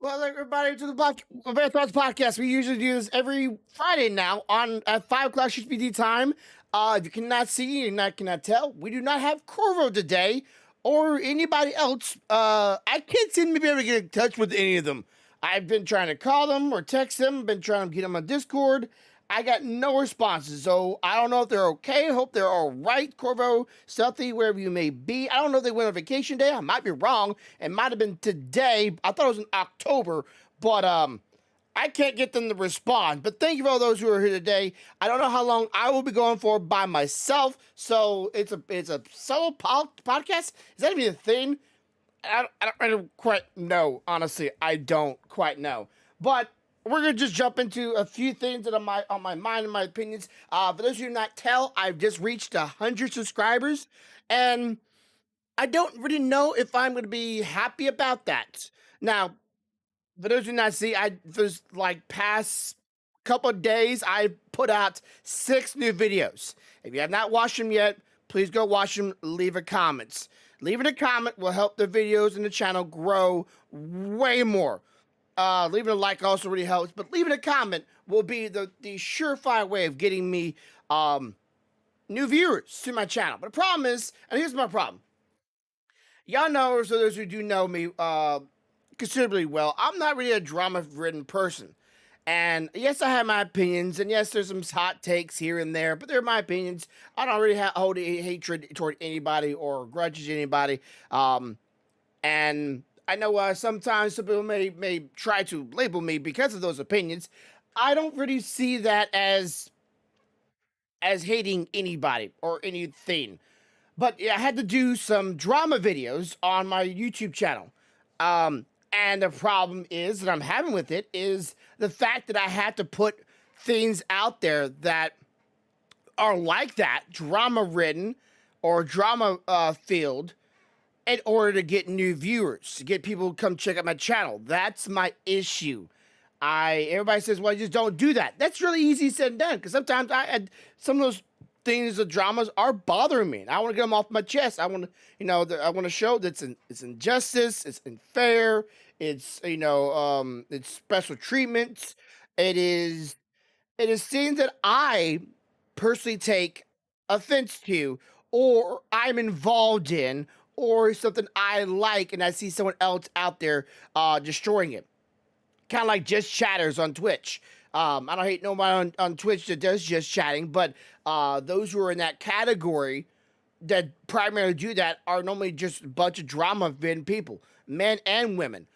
Well, everybody to the BearThoughts podcast. We usually do this every Friday now on at 5 o'clock HPD time. If you cannot see and I cannot tell, we do not have Corvo today or anybody else. I can't seem to be able to get in touch with any of them. I've been trying to call them or text them, been trying to get them on Discord. I got no responses, so I don't know if they're okay. Hope they're all right, Corvo, Stealthy, wherever you may be. I don't know if they went on vacation day. I might be wrong. It might have been today. I thought it was in October, but I can't get them to respond. But thank you for all those who are here today. I don't know how long I will be going for by myself, so it's a solo podcast. Is that even a thing? I don't quite know. Honestly, I don't quite know. But we're gonna just jump into a few things that are on my mind and my opinions. For those of you who not tell, I've just reached 100 subscribers, and I don't really know if I'm gonna be happy about that. Now, for those who not see, I for like past couple of days, I put out 6 new videos. If you have not watched them yet, please go watch them. Leave a comments. Leaving a comment will help the videos and the channel grow way more. Leaving a like also really helps, but leaving a comment will be the surefire way of getting me new viewers to my channel. But the problem is, and here's my problem. Y'all know, or so those who do know me considerably well, I'm not really a drama-ridden person. And yes, I have my opinions, and yes, there's some hot takes here and there, but they're my opinions. I don't really hold hatred toward anybody or grudges anybody. And I know sometimes some people may try to label me because of those opinions. I don't really see that as hating anybody or anything. But yeah, I had to do some drama videos on my YouTube channel. And the problem is that I'm having with it is the fact that I had to put things out there that are like that, drama ridden or drama filled, in order to get new viewers, to get people to come check out my channel. That's my issue. Everybody says, well, just don't do that. That's really easy said and done, because sometimes some of those things, the dramas are bothering me. And I want to get them off my chest. I want to, I want to show that it's injustice, it's unfair, it's it's special treatments. It is things that I personally take offense to, or I'm involved in, or something I like, and I see someone else out there destroying it. Kind of like just chatters on Twitch. I don't hate nobody on Twitch that does just chatting, but those who are in that category that primarily do that are normally just a bunch of drama-ridden people, men and women.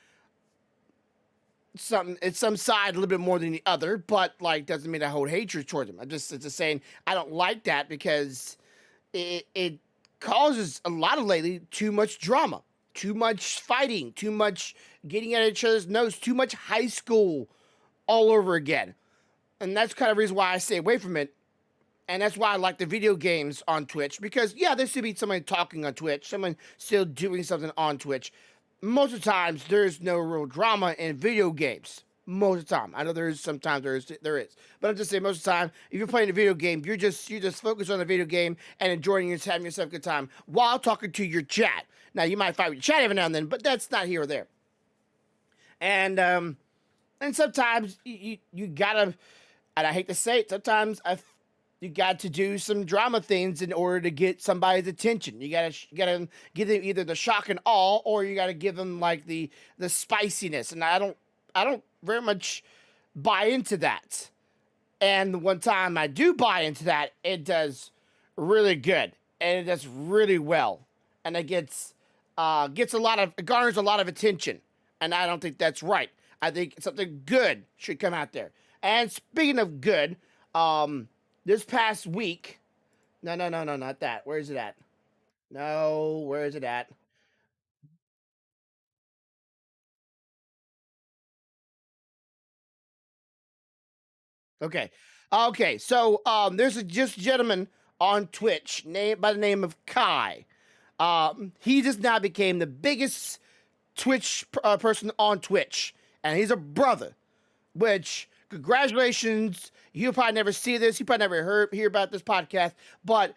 It's some side a little bit more than the other, but like doesn't mean I hold hatred towards them. It's just saying I don't like that because it causes a lot of lately too much drama, too much fighting, too much getting at each other's nose, too much high school all over again. And that's kind of the reason why I stay away from it. And that's why I like the video games on Twitch, because yeah, there should be someone talking on Twitch, someone still doing something on Twitch. Most of the times there's no real drama in video games. Most of the time. I know there is sometimes there is. But I'm just saying most of the time, if you're playing a video game, you're just focused on the video game and enjoying it, having yourself a good time while talking to your chat. Now you might fight with your chat every now and then, but that's not here or there. And sometimes you gotta, and I hate to say it, sometimes you got to do some drama things in order to get somebody's attention. You gotta give them either the shock and awe, or you gotta give them like the spiciness. And I don't very much buy into that. And the one time I do buy into that, it does really good, and it does really well, and it garners a lot of attention. And I don't think that's right. I think something good should come out there. And speaking of good, this past week, no, not that. Where is it at? No, where is it at? Okay. Okay, so there's a just gentleman on Twitch named by the name of Kai. He just now became the biggest Twitch person on Twitch, and he's a brother. Which congratulations! You'll probably never see this. You probably never hear about this podcast, but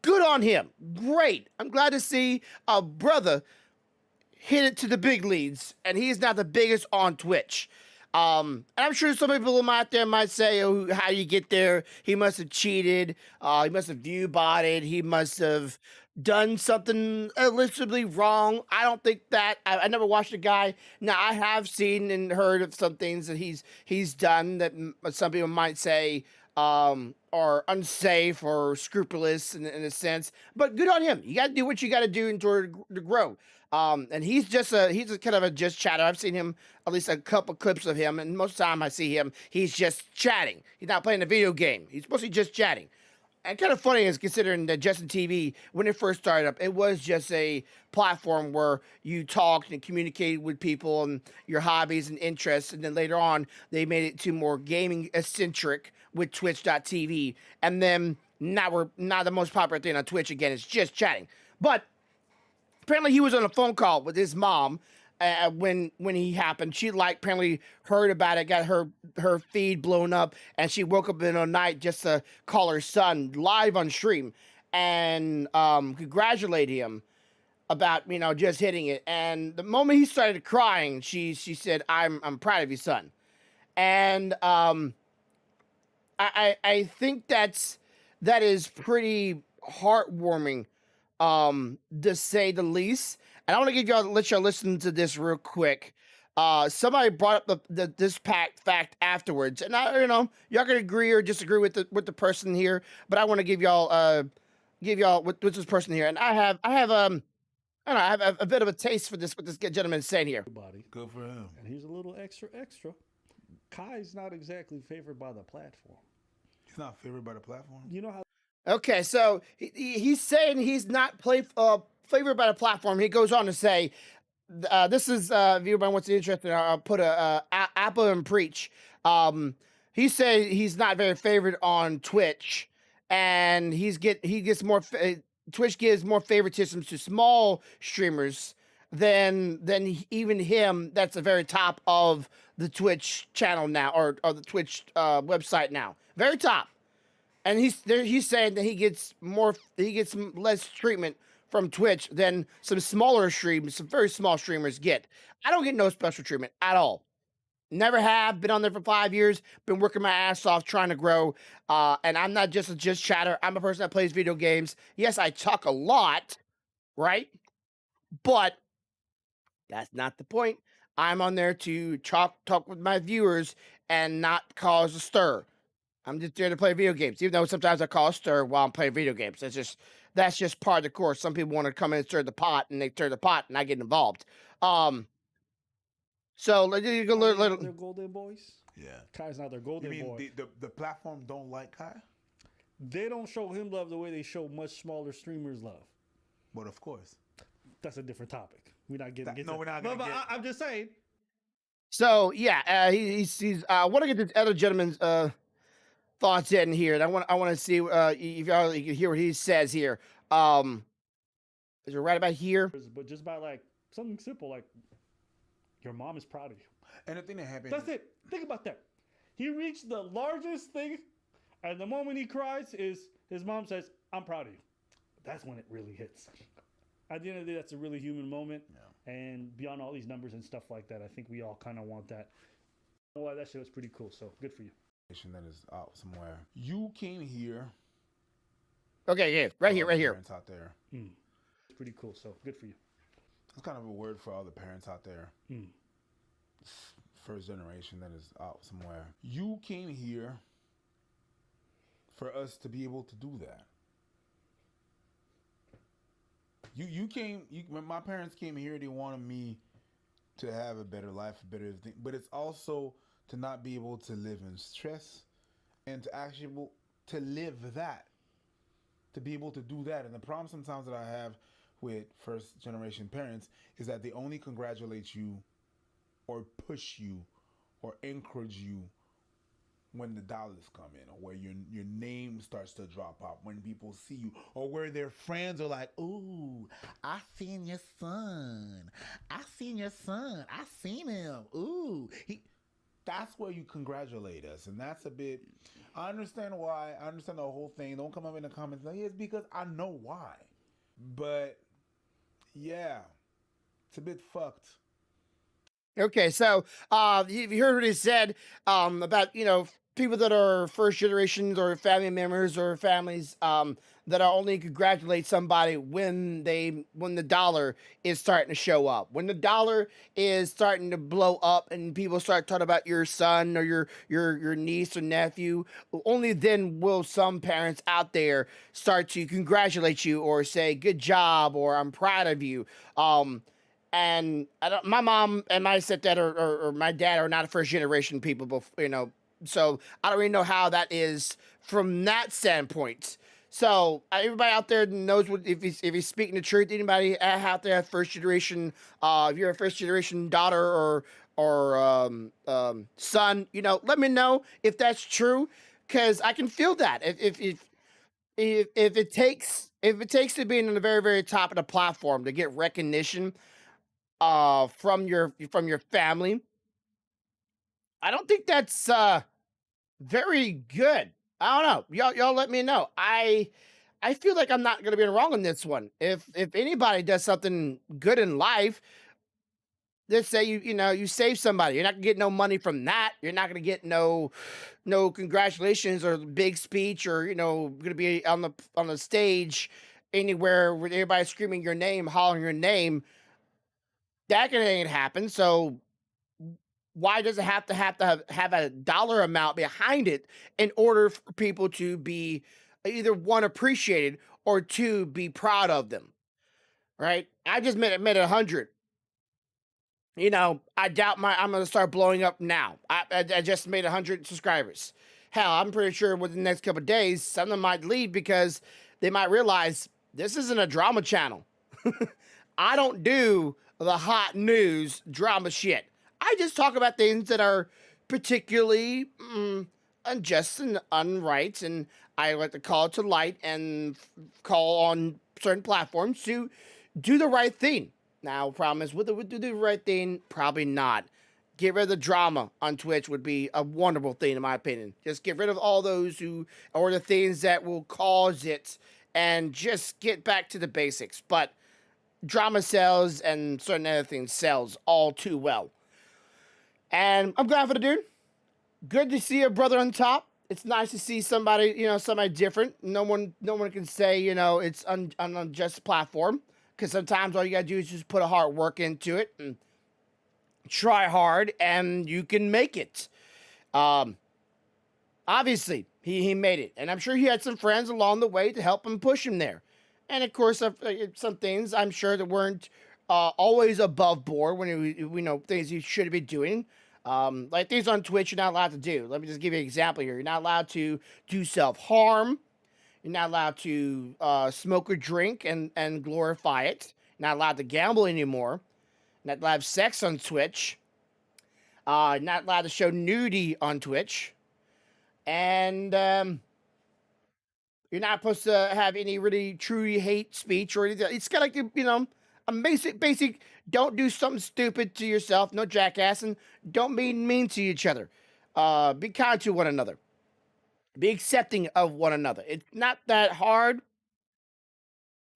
good on him. Great. I'm glad to see a brother hit it to the big leagues, and he's not the biggest on Twitch. And I'm sure some people out there might say, "Oh, how you get there? He must have cheated. He must have view botted. He must have done something illicitly wrong." I don't think that. I never watched the guy. Now I have seen and heard of some things that he's done that some people might say are unsafe or scrupulous in a sense. But good on him. You got to do what you got to do in order to grow. And he's a kind of a just chatter. I've seen him at least a couple clips of him, and most of the time I see him, he's just chatting. He's not playing a video game. He's mostly just chatting. And kind of funny is considering that Justin TV, when it first started up, it was just a platform where you talked and communicated with people and your hobbies and interests. And then later on, they made it to more gaming eccentric with Twitch.tv. And then now the most popular thing on Twitch again is just chatting. But apparently he was on a phone call with his mom when he happened. She apparently heard about it, got her feed blown up, and she woke up in the night just to call her son live on stream and congratulate him about just hitting it. And the moment he started crying, she said, "I'm proud of you, son." And I think that is pretty heartwarming, to say the least. And I want to let y'all listen to this real quick. Somebody brought up this fact afterwards, and y'all can agree or disagree with the person here, but I want to give y'all with this person here, and I have I don't know, I have a bit of a taste for this what this gentleman is saying here. Everybody. Good for him. And here's a little extra. Kai's not exactly favored by the platform. He's not favored by the platform. You know how Okay, so he's saying he's not favored by the platform. He goes on to say, this is if anybody wants to interested, I'll put a Apple and preach. He said he's not very favored on Twitch, and he gets more. Twitch gives more favoritism to small streamers than even him. That's the very top of the Twitch channel now, or the Twitch website now, very top. And he's saying that he gets less treatment from Twitch than some very small streamers get. I don't get no special treatment at all. Never have. Been on there for 5 years. Been working my ass off trying to grow. And I'm not just chatter. I'm a person that plays video games. Yes, I talk a lot, right? But that's not the point. I'm on there to talk with my viewers and not cause a stir. I'm just there to play video games, even though sometimes I call a stir while I'm playing video games. That's just part of the course. Some people want to come in and stir the pot, and they stir the pot, and I get involved. So you go they're golden boys. Yeah. Kai's not their golden You mean boy. the platform don't like Kai? They don't show him love the way they show much smaller streamers love. But of course. That's a different topic. We're not getting No, we're not gonna get. I'm just saying. So yeah, he's I want to get this other gentleman's thoughts in here, and I want to see if y'all can hear what he says here. Is it right about here? But just by like something simple, like your mom is proud of you. And the thing that happened. That's it. Think about that. He reached the largest thing, and the moment he cries is his mom says, "I'm proud of you." That's when it really hits. At the end of the day, that's a really human moment. Yeah. And beyond all these numbers and stuff like that, I think we all kind of want that. Well, that shit was pretty cool. So good for you. That is out somewhere. You came here. Okay, yeah, right here. Parents out there. It's pretty cool. So good for you. It's kind of a word for all the parents out there. Mm. First generation that is out somewhere. You came here for us to be able to do that. When my parents came here, they wanted me to have a better life, a better thing. But it's also to not be able to live in stress and to actually to live that. To be able to do that. And the problem sometimes that I have with first generation parents is that they only congratulate you or push you or encourage you when the dollars come in, or where your name starts to drop out, when people see you, or where their friends are like, "Ooh, I seen your son. I seen him. Ooh, that's where you congratulate us." And that's a bit, I understand why. I understand the whole thing. Don't come up in the comments like, "It's because I know why." But yeah, It's a bit fucked. Okay, so you heard what he said about people that are first generations or family members or families that are only congratulate somebody when the dollar is starting to show up, when the dollar is starting to blow up, and people start talking about your son or your niece or nephew. Only then will some parents out there start to congratulate you or say good job or I'm proud of you. And I don't. My mom and my stepdad or my dad are not first generation people, so I don't really know how that is from that standpoint. So everybody out there knows what if he's speaking the truth. Anybody out there first generation, if you're a first generation daughter or son, let me know if that's true, because I can feel that if it takes to being on the very very top of the platform to get recognition from your family. I don't think that's very good. I don't know. Y'all let me know. I feel like I'm not gonna be wrong on this one. If anybody does something good in life, let's say you save somebody, you're not gonna get no money from that. You're not gonna get no congratulations or big speech, or gonna be on the stage anywhere with everybody screaming your name, hollering your name. That can ain't happen. So why does it have a dollar amount behind it in order for people to be either one appreciated or two be proud of them, right? I just made it 100. I doubt I'm gonna start blowing up now. I just made 100 subscribers. Hell, I'm pretty sure within the next couple of days, some of them might leave because they might realize this isn't a drama channel. I don't do the hot news drama shit. I just talk about things that are particularly unjust and unright, and I like to call it to light and call on certain platforms to do the right thing. Now, problem is, would do the right thing? Probably not. Get rid of the drama on Twitch would be a wonderful thing, in my opinion. Just get rid of all those who or the things that will cause it, and just get back to the basics. But drama sells, and certain other things sells all too well. And I'm glad for the dude. Good to see a brother on top. It's nice to see somebody different. No one can say, it's an unjust platform, because sometimes all you gotta do is just put a hard work into it and try hard, and you can make it. Um, Obviously, he made it, and I'm sure he had some friends along the way to help him push him there. And of course, some things I'm sure that weren't always above board when we know things you should be doing. Like things on Twitch you're not allowed to do. Let me just give you an example here. You're not allowed to do self harm. You're not allowed to smoke or drink and glorify it. You're not allowed to gamble anymore. You're not allowed to have sex on Twitch. Not allowed to show nudity on Twitch. And you're not supposed to have any really truly hate speech or anything. It's got like a basic. Don't do something stupid to yourself. No jackassing. Don't be mean to each other. Be kind to one another. Be accepting of one another. It's not that hard,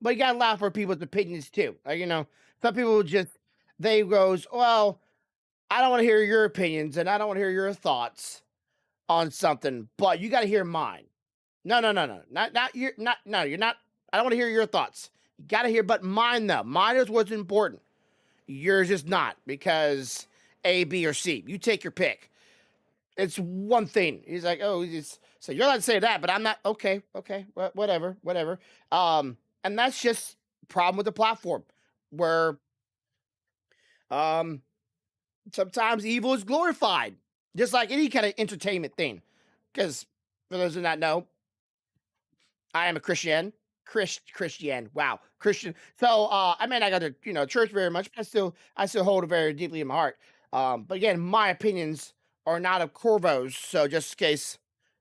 but you gotta allow for people's opinions too. Some people just they goes, well, I don't want to hear your opinions and I don't want to hear your thoughts on something, but you got to hear mine. No, no, no, no, not your, not no. You're not. I don't want to hear your thoughts. You got to hear, but mine though. Mine is what's important. Yours is not, because A, B, or C. You take your pick. It's one thing. He's like, oh, so you're allowed to say that, but I'm not. Okay, okay, whatever, whatever. And that's just problem with the platform, where um sometimes evil is glorified, just like any kind of entertainment thing. Because for those who not know, I am a Christian. Christian. Wow, Christian. So I may not go to church very much, but I still hold it very deeply in my heart. But again, my opinions are not of Corvo's. So just in case,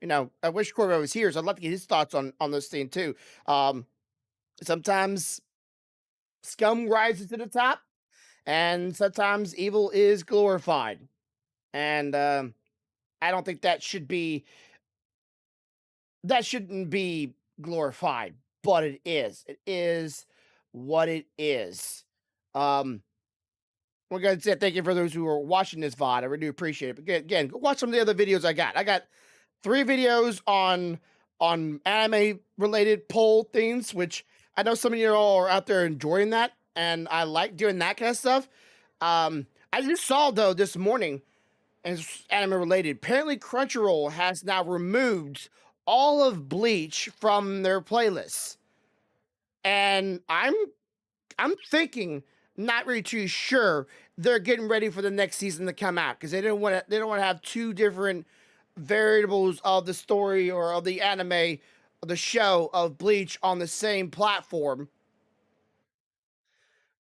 I wish Corvo was here. So I'd love to get his thoughts on this thing too. Um, Sometimes scum rises to the top, and sometimes evil is glorified. And I don't think that shouldn't be glorified, but it is. It is what it is. Um, We're gonna say thank you for those who are watching this VOD. I really do appreciate it. But again, go watch some of the other videos I got. I got 3 videos on anime related poll things, which I know some of you all are out there enjoying that, and I like doing that kind of stuff. I just saw though this morning, and it's anime related. Apparently, Crunchyroll has now removed all of Bleach from their playlists, and I'm thinking, not really too sure, they're getting ready for the next season to come out because they don't want to have 2 different variables of the story or of the anime, of the show of Bleach on the same platform.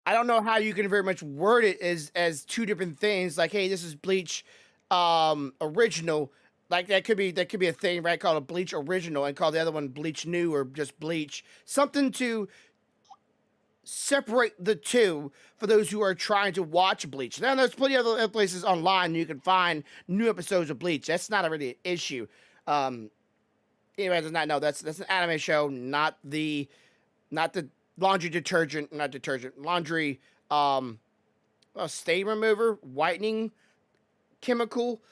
I don't know how you can very much word it as 2 different things. Like, hey, this is Bleach original. Like that could be a thing, right? Called a Bleach original and call the other one Bleach new or just Bleach. Something to separate the two for those who are trying to watch Bleach. Now, there's plenty of other places online you can find new episodes of Bleach. That's not really an issue. Anybody does not know that's an anime show, not the laundry detergent, not detergent, laundry stain remover, whitening chemical.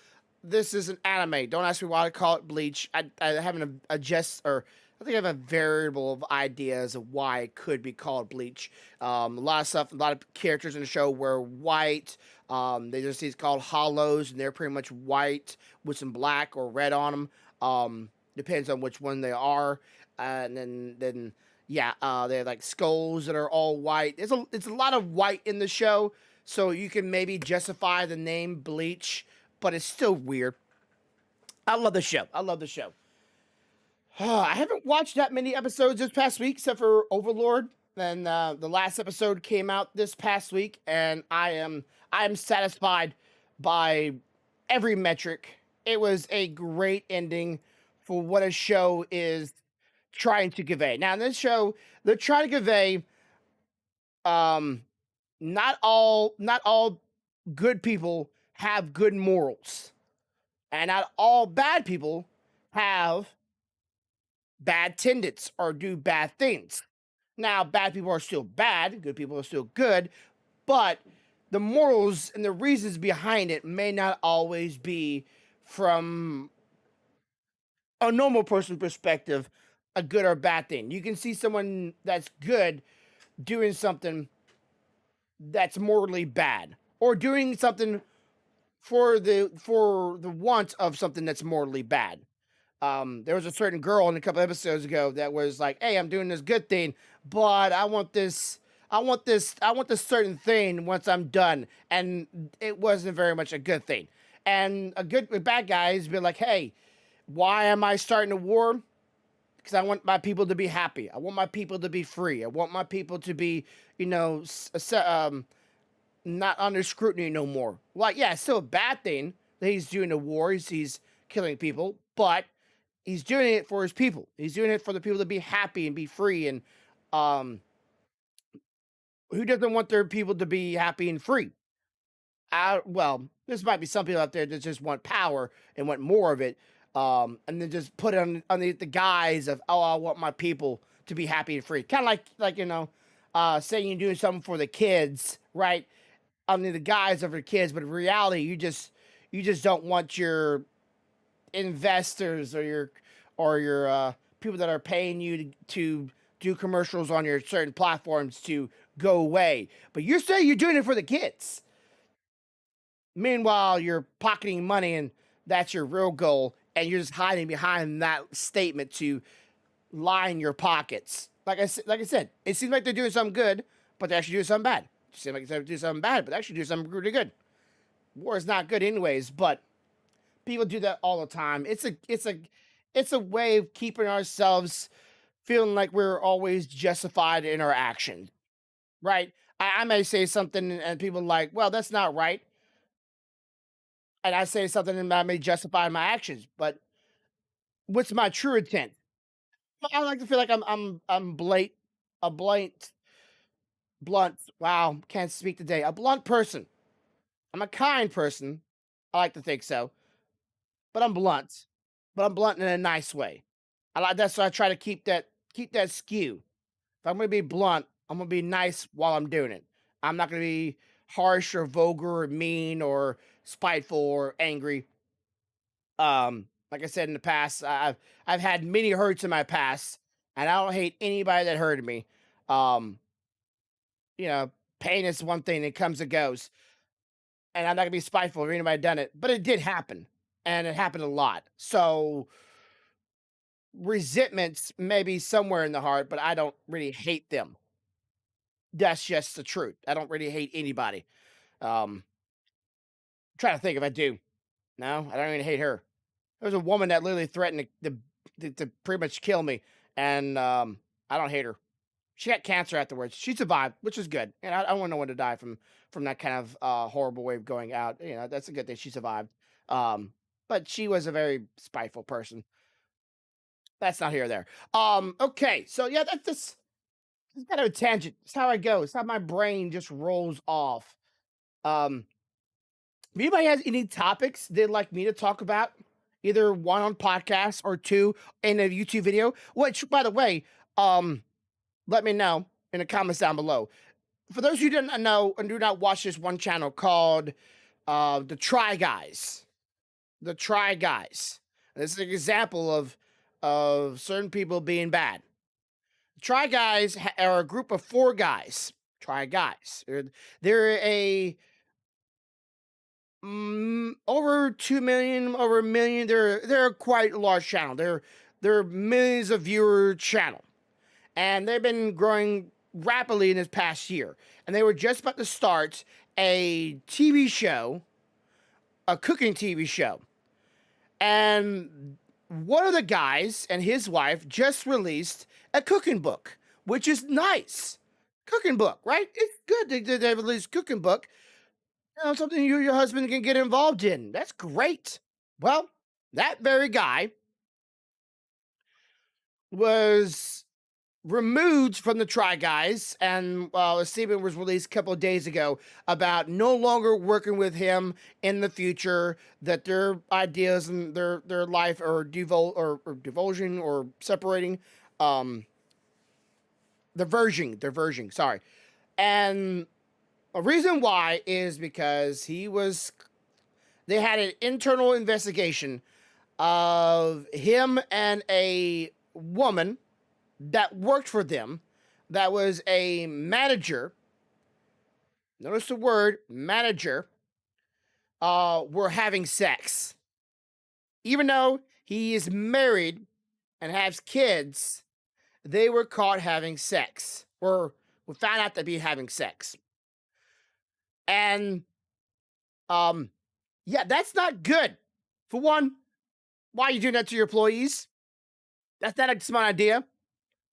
This is an anime. Don't ask me why I call it Bleach. I haven't adjust or I think I have a variable of ideas of why it could be called Bleach. A lot of stuff, a lot of characters in the show were white. They just these called hollows, and they're pretty much white with some black or red on them. Depends on which one they are. And then yeah, they have like skulls that are all white. It's a lot of white in the show, so you can maybe justify the name Bleach, but it's still weird. I love the show. I love the show. I haven't watched that many episodes this past week, except for Overlord. And the last episode came out this past week, and I am satisfied by every metric. It was a great ending for what a show is trying to convey. Now, in this show, they're trying to convey um, not all good people have good morals, and not all bad people have bad tendencies or do bad things. Now, bad people are still bad, good people are still good, but the morals and the reasons behind it may not always be from a normal person perspective a good or bad thing. You can see someone that's good doing something that's morally bad or doing something for the want of something that's morally bad. There was a certain girl in a couple episodes ago that was like, "Hey, I'm doing this good thing, but I want this certain thing once I'm done," and it wasn't very much a good thing. And a bad guy has been like, "Hey, why am I starting a war? Because I want my people to be happy. I want my people to be free. I want my people to be, you know, not under scrutiny no more." Well, yeah, it's still a bad thing that he's doing a war. He's killing people, but he's doing it for his people. He's doing it for the people to be happy and be free. And um, who doesn't want their people to be happy and free? Well, this might be some people out there that just want power and want more of it, and then just put it on the guise of, oh, I want my people to be happy and free. Kind of like saying you're doing something for the kids, right? Under the guise of your kids, but in reality, you just don't want your investors or your people that are paying you to do commercials on your certain platforms to go away. But you're saying you're doing it for the kids. Meanwhile, you're pocketing money and that's your real goal, and you're just hiding behind that statement to line your pockets. Like I said, it seems like they're doing something good, but they're actually doing something bad. It seems like they're doing something bad, but they actually do something really good. War is not good anyways, but people do that all the time. It's a way of keeping ourselves feeling like we're always justified in our actions, right? I may say something and people are like, well, that's not right. And I say something and I may justify my actions, but what's my true intent? I like to feel like I'm a blunt. Wow, can't speak today. A blunt person. I'm a kind person. I like to think so, but I'm blunt. But I'm blunt in a nice way. I like that, so I try to keep that skew. If I'm gonna be blunt, I'm gonna be nice while I'm doing it. I'm not gonna be harsh or vulgar or mean or spiteful or angry. Like I said in the past, I've had many hurts in my past, and I don't hate anybody that hurted me. Um, you know, pain is one thing that comes and goes, and I'm not gonna be spiteful if anybody done it, but it did happen, and it happened a lot. So resentments maybe somewhere in the heart, but I don't really hate them. That's just the truth. I don't really hate anybody. Trying to think if I do. No, I don't even hate her. There was a woman that literally threatened to pretty much kill me, and I don't hate her. She had cancer afterwards. She survived, which is good. And I don't want no one to die from that kind of horrible way of going out. You know, that's a good thing. She survived. Um, but she was a very spiteful person. That's not here or there. Okay, so yeah, that's just it's kind of a tangent. It's how I go. It's how my brain just rolls off. Um, if anybody has any topics they'd like me to talk about, either one on podcast or two in a YouTube video, which by the way, let me know in the comments down below. For those who didn't know and do not watch this one channel called the Try Guys. The Try Guys. This is an example of certain people being bad. Try Guys are a group of 4 guys. Try Guys. They're a over 2 million, over a million. They're a quite large channel. They're millions of viewer channel, and they've been growing rapidly in this past year. And they were just about to start a TV show, a cooking TV show, and one of the guys and his wife just released a cooking book, which is nice. Cooking book, right? It's good they released cooking book. You know, something you and your husband can get involved in. That's great. Well, that very guy was removed from the Try Guys, and a statement was released a couple of days ago about no longer working with him in the future. That their ideas and their life are divulging or separating, diverging. Sorry, and a reason why is because they had an internal investigation of him and a woman that worked for them that was a manager. Notice the word manager. Were having sex. Even though he is married and has kids, they were caught having sex. Or we found out to be having sex. And yeah, that's not good. For one, why are you doing that to your employees? That's not a smart idea.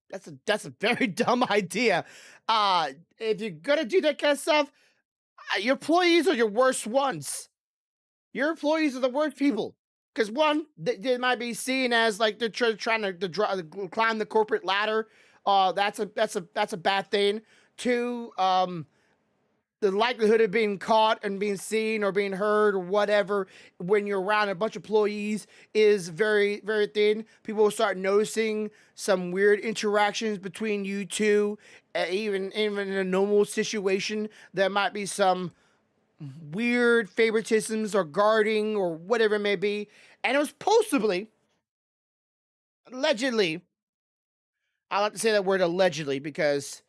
That's a very dumb idea. If you're gonna do that kind of stuff, your employees are your worst ones. Your employees are the worst people. Because one, they might be seen as like they're trying to climb the corporate ladder. That's a bad thing. Two, the likelihood of being caught and being seen or being heard or whatever when you're around a bunch of employees is very, very thin. People will start noticing some weird interactions between you two. Even in a normal situation, there might be some weird favoritisms or guarding or whatever it may be. And it was possibly, allegedly, I like to say that word allegedly because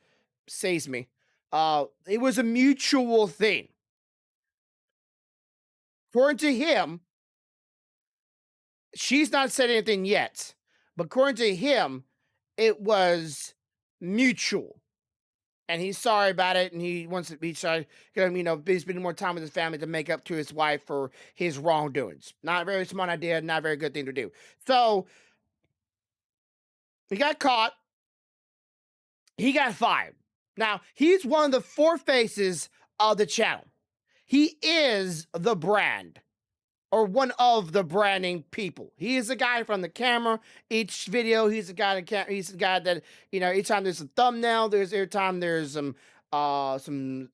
it saves me. It was a mutual thing. According to him, she's not said anything yet, but according to him, it was mutual. And he's sorry about it, and he wants to be sorry. He's spending more time with his family to make up to his wife for his wrongdoings. Not a very smart idea, not a very good thing to do. So he got caught. He got fired. Now, he's one of the 4 faces of the channel. He is the brand, or one of the branding people. He is the guy from the camera. Each video, he's the guy that he's the guy that, each time there's a thumbnail, every time there's some sponsorships,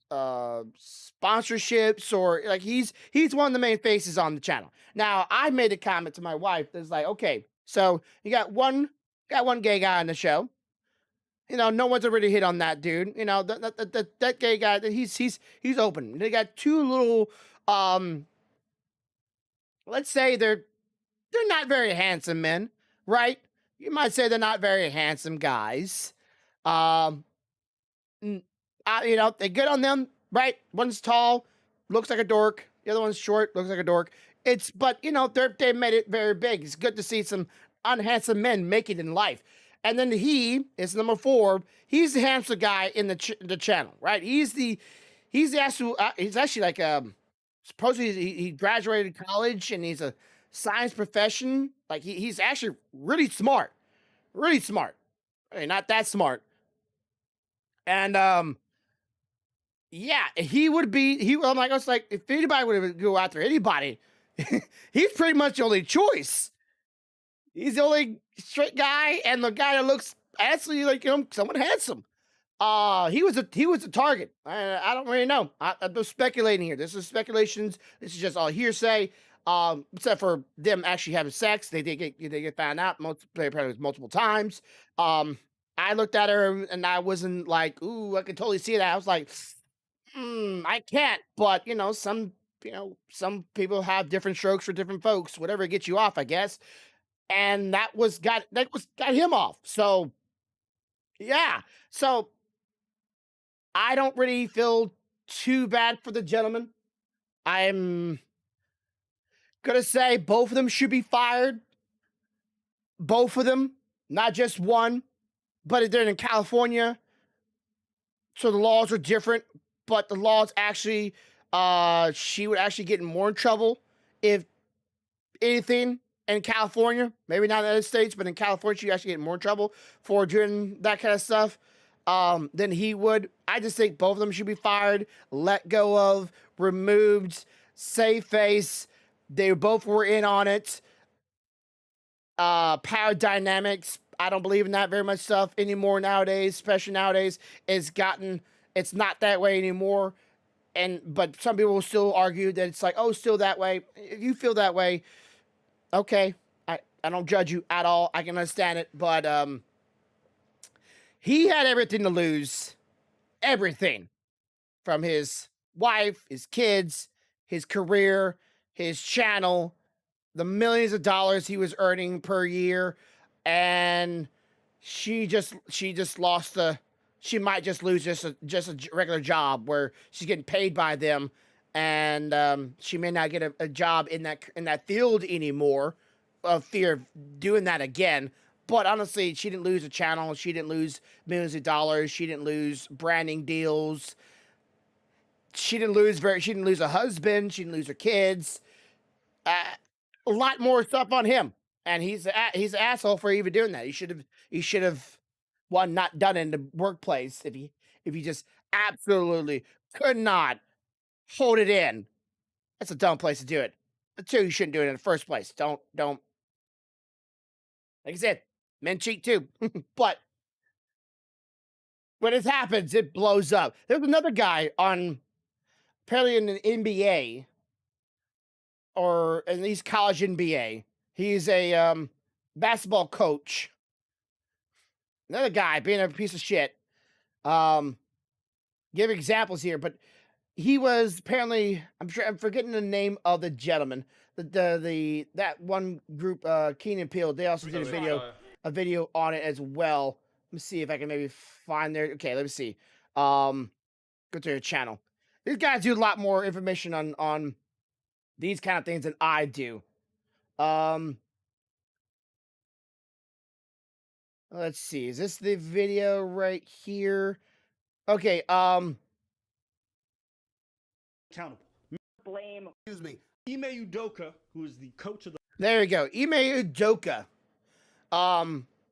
or like he's one of the main faces on the channel. Now, I made a comment to my wife that's like, okay, so you got one gay guy on the show. No one's already hit on that dude. That gay guy. He's open. They got two little, um, let's say they're not very handsome men, right? You might say they're not very handsome guys. Um, they're good on them, right? One's tall, looks like a dork. The other one's short, looks like a dork. But they made it very big. It's good to see some unhandsome men make it in life. And then he is number 4. He's the handsome guy in the channel, right? He's actually like supposedly he graduated college and he's a science profession. Like he's actually really smart, really smart. I mean, not that smart. And yeah, he would be. I'm like, I was like, if anybody would go after anybody, he's pretty much the only choice. He's the only straight guy, and the guy that looks actually like someone handsome. He was a target. I don't really know. I'm just speculating here. This is speculations. This is just all hearsay. Except for them actually having sex, they get found out apparently multiple times. I looked at her and I wasn't like, ooh, I could totally see that. I was like, I can't. But some people have different strokes for different folks. Whatever gets you off, I guess. And that got him off. So yeah. So I don't really feel too bad for the gentleman. I'm gonna say both of them should be fired. Both of them, not just one. But they're in California, so the laws are different. But the laws actually, she would actually get in more trouble if anything in California. Maybe not in the United States, but in California, she actually get in more trouble for doing that kind of stuff than he would. I just think both of them should be fired, let go of, removed, save face. They both were in on it. Power dynamics. I don't believe in that very much stuff anymore nowadays, especially nowadays. It's not that way anymore. But some people will still argue that it's like, oh, still that way. If you feel that way, okay. I don't judge you at all. I can understand it. But he had everything to lose. Everything. From his wife, his kids, his career, his channel, the millions of dollars he was earning per year, and she just lost the. She might just lose just a regular job where she's getting paid by them, and she may not get a job in that field anymore, of fear of doing that again. But honestly, she didn't lose a channel. She didn't lose millions of dollars. She didn't lose branding deals. She didn't lose a husband. She didn't lose her kids. Uh, a lot more stuff on him, and he's an asshole for even doing that. He should have one not done it in the workplace if he just absolutely could not hold it in. That's a dumb place to do it. The two, you shouldn't do it in the first place. Don't like I said, men cheat too, but when it happens, it blows up. There's another guy on apparently in an NBA or at least college NBA. He's a basketball coach. Another guy being a piece of shit. Um, give examples here, but he was apparently I'm forgetting the name of the gentleman. That one group, Keenan Peele, they also did a video on it as well. Let me see if I can maybe find their okay, let me see. Go to their channel. These guys do a lot more information on these kind of things than I do. Um, let's see. Is this the video right here? Okay. Accountable. Blame. Excuse me. Ime Udoka, who is the coach of There you go. Ime Udoka.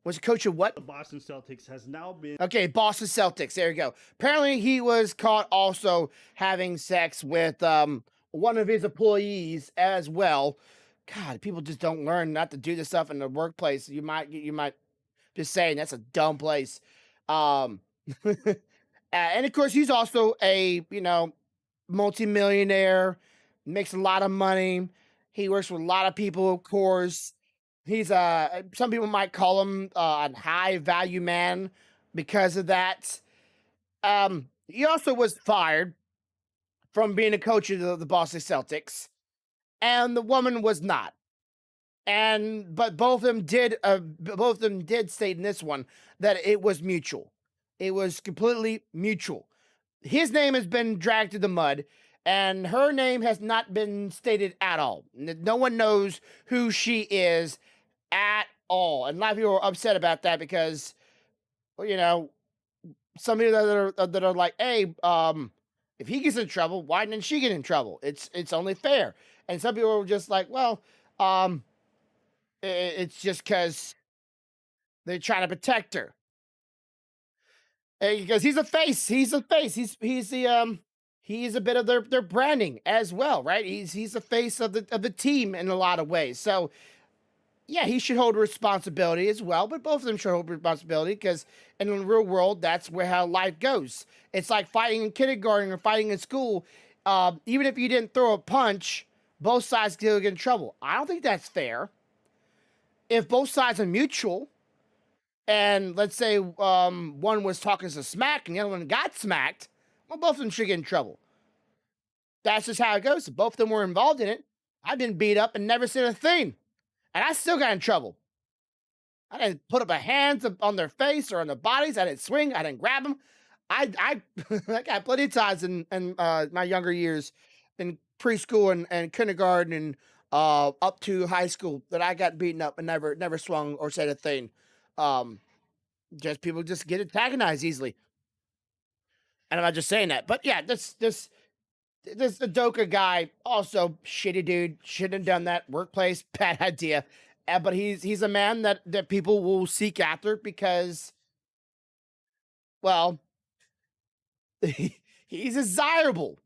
Was a coach of what? the Boston Celtics, has now been Okay, Boston Celtics. There you go. Apparently, he was caught also having sex with one of his employees as well. God, people just don't learn not to do this stuff in the workplace. You might just saying that's a dumb place. Um, and of course, he's also a multimillionaire, makes a lot of money. He works with a lot of people, of course. He's some people might call him a high value man, because of that. He also was fired from being a coach of the Boston Celtics, and the woman was not. And but both of them did state in this one that it was mutual. It was completely mutual. His name has been dragged through the mud, and her name has not been stated at all. No one knows who she is at all. And a lot of people are upset about that because, well, some people that are like, hey, if he gets in trouble, why didn't she get in trouble? It's only fair. And some people are just like, well, um, it's just because they're trying to protect her. Because he's a face. He's a face. He's a bit of their branding as well, right? He's the face of the team in a lot of ways. So yeah, he should hold responsibility as well, but both of them should hold responsibility because in the real world, that's where how life goes. It's like fighting in kindergarten or fighting in school. Even if you didn't throw a punch, both sides still get in trouble. I don't think that's fair. If both sides are mutual, and let's say one was talking some smack and the other one got smacked, well, both of them should get in trouble. That's just how it goes. If both of them were involved in it, I've been beat up and never said a thing, and I still got in trouble. I didn't put up a hands on their face or on their bodies. I didn't swing. I didn't grab them. I I got plenty of times in my younger years, in preschool and kindergarten and up to high school, that I got beaten up and never swung or said a thing. Um, just people just get antagonized easily, and I'm not just saying that. But yeah, this Adoka guy, also shitty dude, shouldn't have done that. Workplace, bad idea. But he's a man that people will seek after because, well, he's desirable.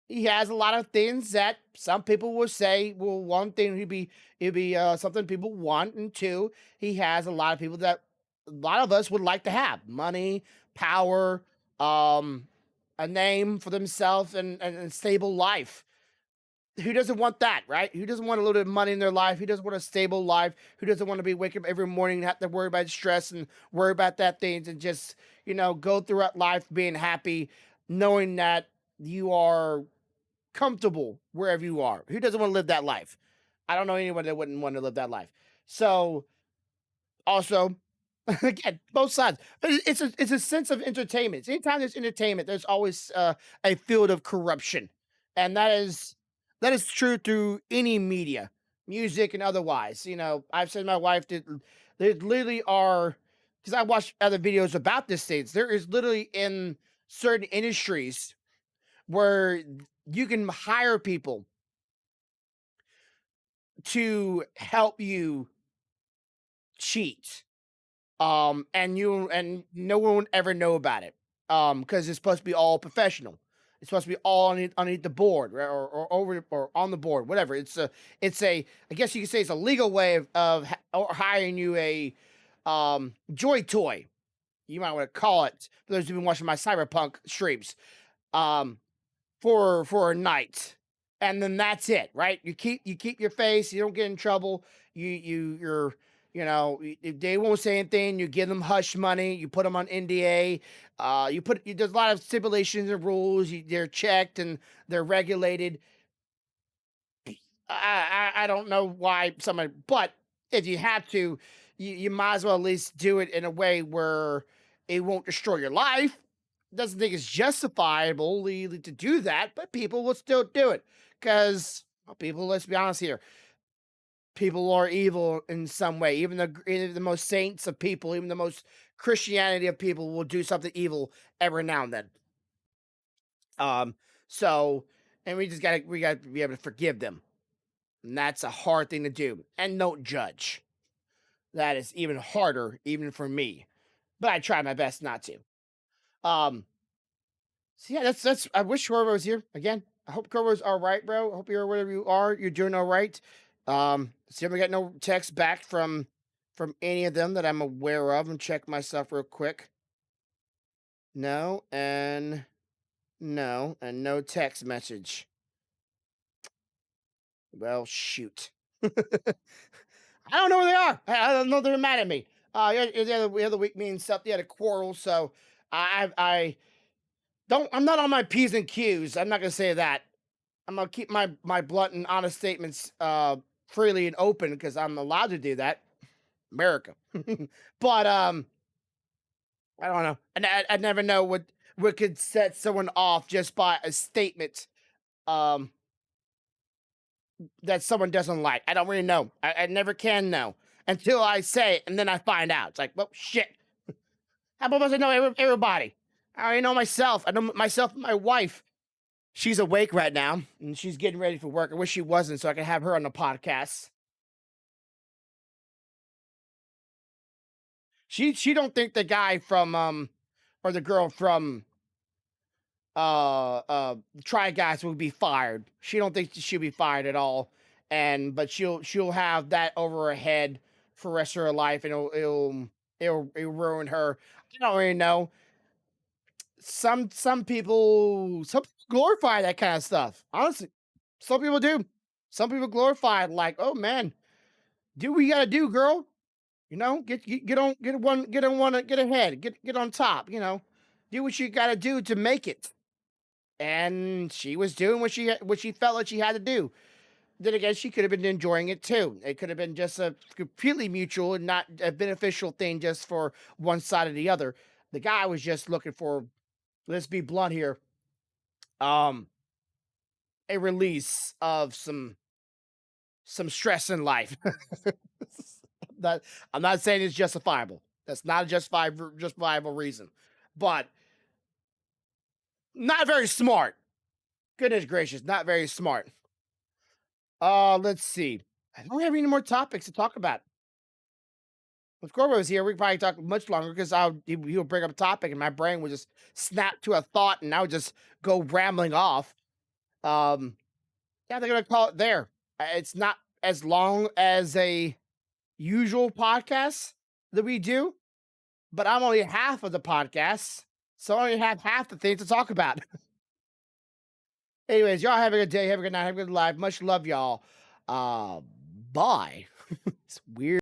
He has a lot of things that some people will say. Well, one thing he'd be something people want, and two, he has a lot of people that a lot of us would like to have: money, power, um, a name for themselves, and a stable life. Who doesn't want that, right? Who doesn't want a little bit of money in their life? Who doesn't want a stable life? Who doesn't want to be waking up every morning and have to worry about stress and worry about that things and just, go throughout life being happy, knowing that you are comfortable wherever you are? Who doesn't want to live that life? I don't know anyone that wouldn't want to live that life. So also, again, both sides. But it's a sense of entertainment. Anytime there's entertainment, there's always a field of corruption, and that is true through any media, music and otherwise. I've said to my wife that there literally are, because I watched other videos about this things. There is literally in certain industries where you can hire people to help you cheat, and no one would ever know about it, because it's supposed to be all professional. It's supposed to be all underneath the board, right, or over or on the board, whatever. It's a I guess you could say it's a legal way of hiring you a joy toy. You might want to call it, for those who've been watching my cyberpunk streams. Um, for a night, and then that's it, right? You keep your face, you don't get in trouble. You're if they won't say anything, you give them hush money, you put them on NDA. There's a lot of stipulations and rules. They're checked and they're regulated. I don't know why somebody, but if you have to, you might as well at least do it in a way where it won't destroy your life. Doesn't think it's justifiable legally to do that, but people will still do it because, well, people. Let's be honest here. People are evil in some way. Even the most saints of people, even the most Christianity of people, will do something evil every now and then. Um. So, and we gotta be able to forgive them. And that's a hard thing to do. And don't judge. That is even harder, even for me. But I try my best not to. Um, so yeah, that's I wish Corvo was here again. I hope Corvo's all right, bro. I hope you're wherever you are, you're doing all right. See if I got no text back from any of them that I'm aware of, and check myself real quick. No, and no, and no text message. Well, shoot. I don't know where they are. I don't know if they're mad at me. The other week, me and stuff, they had a quarrel, so I don't. I'm not on my p's and q's. I'm not gonna say that. I'm gonna keep my blunt and honest statements freely and open because I'm allowed to do that. America. But I don't know. And I never know what could set someone off just by a statement um that someone doesn't like. I don't really know. I never can know until I say it, and then I find out. It's like, well, shit. How about I know everybody? I already know myself. I know myself and my wife. She's awake right now, and she's getting ready for work. I wish she wasn't, so I could have her on the podcast. She don't think the guy from or the girl from Try Guys will be fired. She don't think she'll be fired at all. And but she'll have that over her head for the rest of her life, and it'll ruin her. I don't really know. Some people glorify that kind of stuff. Honestly, some people do. Some people glorify it, like, oh man, do what you gotta do, girl. You know, get ahead, get on top. You know, do what you gotta do to make it. And she was doing what she felt like she had to do. Then again, she could have been enjoying it too. It could have been just a completely mutual and not a beneficial thing just for one side or the other. The guy was just looking for, let's be blunt here, um, a release of some stress in life. That I'm not saying it's justifiable. That's not a justifiable reason, but not very smart. Goodness gracious, not very smart. Let's see. I don't have any more topics to talk about. If Corbo was here, we could probably talk much longer because he'll bring up a topic and my brain would just snap to a thought and I would just go rambling off. Um, yeah, they're gonna call it there. It's not as long as a usual podcast that we do, but I'm only half of the podcast, so I only have half the things to talk about. Anyways, y'all have a good day, have a good night, have a good life. Much love, y'all. Uh, bye. It's weird.